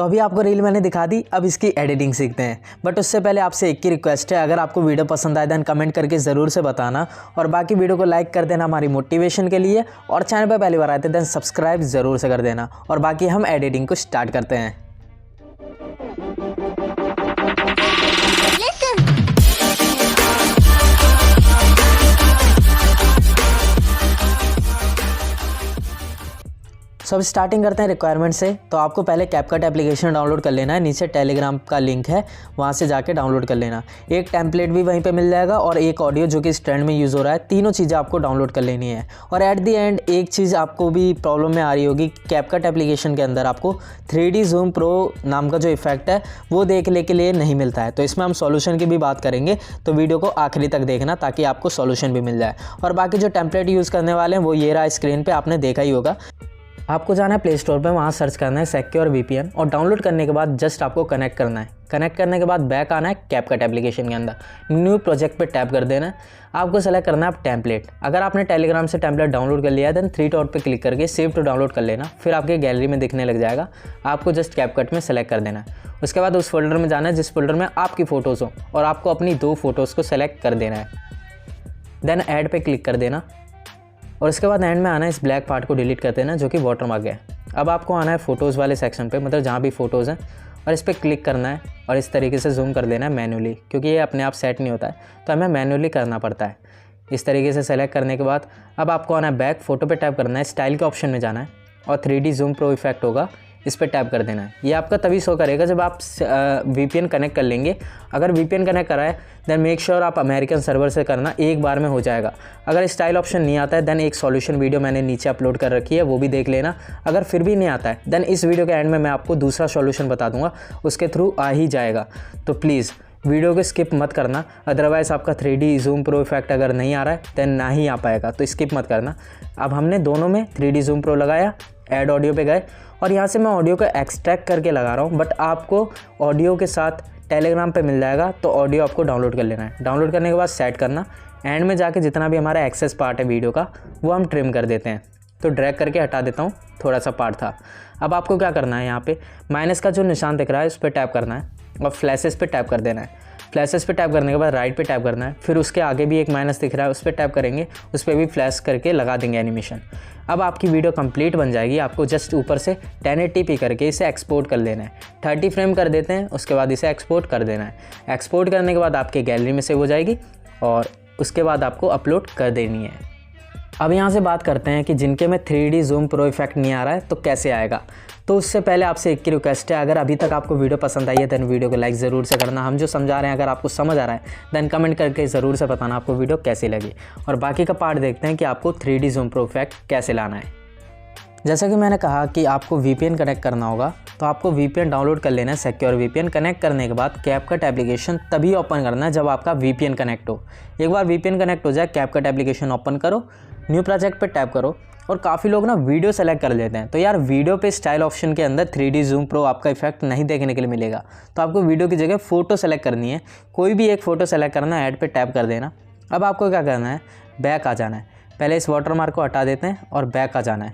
अभी आपको रील मैंने दिखा दी, अब इसकी एडिटिंग सीखते हैं। बट उससे पहले आपसे एक ही रिक्वेस्ट है, अगर आपको वीडियो पसंद आए देन कमेंट करके ज़रूर से बताना, और बाकी वीडियो को लाइक कर देना हमारी मोटिवेशन के लिए, और चैनल पर पहली बार आते देन सब्सक्राइब ज़रूर से कर देना। और बाकी हम एडिटिंग को स्टार्ट करते हैं। अब स्टार्टिंग करते हैं रिक्वायरमेंट से। तो आपको पहले कैपकट एप्लीकेशन डाउनलोड कर लेना है, नीचे टेलीग्राम का लिंक है वहाँ से जाके डाउनलोड कर लेना। एक टेम्पलेट भी वहीं पे मिल जाएगा और एक ऑडियो जो कि इस ट्रेंड में यूज़ हो रहा है, तीनों चीज़ें आपको डाउनलोड कर लेनी है। और एट दी एंड एक चीज़ आपको भी प्रॉब्लम में आ रही होगी, कैपकट एप्लीकेशन के अंदर आपको 3D ज़ूम प्रो नाम का जो इफेक्ट है वो देखने के लिए नहीं मिलता है। तो इसमें हम सॉल्यूशन की भी बात करेंगे, तो वीडियो को आखिरी तक देखना ताकि आपको सॉल्यूशन भी मिल जाए। और बाकी जो टेम्पलेट यूज़ करने वाले हैं वो ये रहा, स्क्रीन पर आपने देखा ही होगा। आपको जाना है प्ले स्टोर पे, वहाँ सर्च करना है सिक्योर VPN, और डाउनलोड करने के बाद जस्ट आपको कनेक्ट करना है। कनेक्ट करने के बाद बैक आना है कैपकट एप्लीकेशन के अंदर, न्यू प्रोजेक्ट पे टैप कर देना है। आपको सेलेक्ट करना है आप टेम्पलेट। अगर आपने टेलीग्राम से टेम्पलेट डाउनलोड कर लिया है देन 3 डॉट पे क्लिक करके सेव टू डाउनलोड कर लेना, फिर आपके गैलरी में दिखने लग जाएगा। आपको जस्ट कैपकट में सेलेक्ट कर देना है। उसके बाद उस फोल्डर में जाना है जिस फोल्डर में आपकी फ़ोटोज़ हो, और आपको अपनी 2 फ़ोटोज़ को सेलेक्ट कर देना है। देन ऐड पे क्लिक कर देना, और उसके बाद एंड में आना है, इस ब्लैक पार्ट को डिलीट कर देना जो कि वाटरमार्क है। अब आपको आना है फ़ोटोज़ वाले सेक्शन पे, मतलब जहाँ भी फ़ोटोज़ हैं, और इस पर क्लिक करना है और इस तरीके से जूम कर देना है मैन्युअली, क्योंकि ये अपने आप सेट नहीं होता है तो हमें मैन्युअली करना पड़ता है। इस तरीके से सेलेक्ट करने के बाद अब आपको आना है बैक, फ़ोटो पे टैप करना है, स्टाइल के ऑप्शन में जाना है, और 3D ज़ूम प्रो इफेक्ट होगा, इस पर टैप कर देना है। ये आपका तभी शो करेगा जब आप VPN कनेक्ट कर लेंगे। अगर VPN कनेक्ट करा है देन मेक श्योर आप अमेरिकन सर्वर से करना, एक बार में हो जाएगा। अगर स्टाइल ऑप्शन नहीं आता है देन एक सॉल्यूशन वीडियो मैंने नीचे अपलोड कर रखी है, वो भी देख लेना। अगर फिर भी नहीं आता है देन इस वीडियो के एंड में मैं आपको दूसरा सॉल्यूशन बता दूंगा, उसके थ्रू आ ही जाएगा। तो प्लीज़ वीडियो को स्किप मत करना, अदरवाइज़ आपका 3D ज़ूम प्रो इफेक्ट अगर नहीं आ रहा है देन ना ही आ पाएगा, तो स्किप मत करना। अब हमने दोनों में 3D ज़ूम प्रो लगाया, ऐड ऑडियो पे गए, और यहाँ से मैं ऑडियो को एक्सट्रैक्ट करके लगा रहा हूँ, बट आपको ऑडियो के साथ टेलीग्राम पे मिल जाएगा, तो ऑडियो आपको डाउनलोड कर लेना है। डाउनलोड करने के बाद सेट करना, एंड में जाके जितना भी हमारा एक्सेस पार्ट है वीडियो का वो हम ट्रिम कर देते हैं। तो ड्रैग करके हटा देता हूँ, थोड़ा सा पार्ट था। अब आपको क्या करना है, यहाँ पे माइनस का जो निशान दिख रहा है उस पर टैप करना है, और फ्लैशेस पे टैप कर देना है। फ्लैशेस पे टैप करने के बाद राइट पे टैप करना है, फिर उसके आगे भी एक माइनस दिख रहा है उस पर टैप करेंगे, उस पर भी फ्लैश करके लगा देंगे एनिमेशन। अब आपकी वीडियो कंप्लीट बन जाएगी। आपको जस्ट ऊपर से 1080p करके इसे एक्सपोर्ट कर लेना है, 30 फ्रेम कर देते हैं, उसके बाद इसे एक्सपोर्ट कर देना है। एक्सपोर्ट करने के बाद आपके गैलरी में सेव हो जाएगी, और उसके बाद आपको अपलोड कर देनी है। अब यहाँ से बात करते हैं कि जिनके में 3D ज़ूम प्रो इफेक्ट नहीं आ रहा है तो कैसे आएगा। तो उससे पहले आपसे एक ही रिक्वेस्ट है, अगर अभी तक आपको वीडियो पसंद आई है देन वीडियो को लाइक ज़रूर से करना। हम जो समझा रहे हैं अगर आपको समझ आ रहा है देन कमेंट करके ज़रूर से बताना आपको वीडियो कैसी लगी। और बाकी का पार्ट देखते हैं कि आपको 3D ज़ूम प्रो इफेक्ट कैसे लाना है। जैसा कि मैंने कहा कि आपको VPN कनेक्ट करना होगा, तो आपको VPN डाउनलोड कर लेना है, सिक्योर VPN। कनेक्ट करने के बाद कैपकट एप्लीकेशन तभी ओपन करना है जब आपका VPN कनेक्ट हो। एक बार VPN कनेक्ट हो जाए, कैपकट एप्लीकेशन ओपन करो, न्यू प्रोजेक्ट पे टैप करो, और काफ़ी लोग ना वीडियो सेलेक्ट कर लेते हैं। तो यार वीडियो पे स्टाइल ऑप्शन के अंदर 3D ज़ूम प्रो आपका इफेक्ट नहीं देखने के लिए मिलेगा, तो आपको वीडियो की जगह फ़ोटो सेलेक्ट करनी है। कोई भी एक फ़ोटो सेलेक्ट करना है, ऐड पे टैप कर देना। अब आपको क्या करना है, बैक आ जाना है। पहले इस वाटरमार्क को हटा देते हैं और बैक आ जाना है,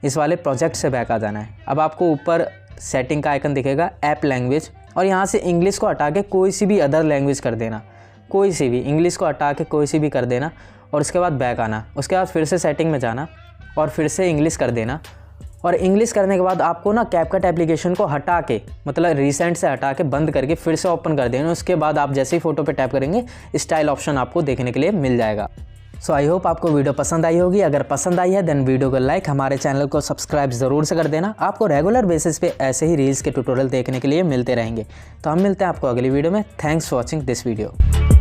इस वाले प्रोजेक्ट से बैक आ जाना है। अब आपको ऊपर सेटिंग का आइकन दिखेगा, ऐप लैंग्वेज, और यहाँ से इंग्लिश को हटा के कोई सी भी अदर लैंग्वेज कर देना, कोई सी भी इंग्लिश को हटा के कोई सी भी कर देना, और उसके बाद बैक आना। उसके बाद फिर से सेटिंग में जाना और फिर से इंग्लिश कर देना। और इंग्लिश करने के बाद आपको ना कैपकट एप्लीकेशन को हटा के, मतलब रिसेंट से हटा के बंद करके फिर से ओपन कर देना। उसके बाद आप जैसे ही फ़ोटो पे टैप करेंगे स्टाइल ऑप्शन आपको देखने के लिए मिल जाएगा। सो आई होप आपको वीडियो पसंद आई होगी। अगर पसंद आई है देन वीडियो को लाइक, हमारे चैनल को सब्सक्राइब ज़रूर से कर देना। आपको रेगुलर बेसिस पे ऐसे ही रील्स के ट्यूटोरियल देखने के लिए मिलते रहेंगे। तो हम मिलते हैं आपको अगली वीडियो में। Thanks for watching this video.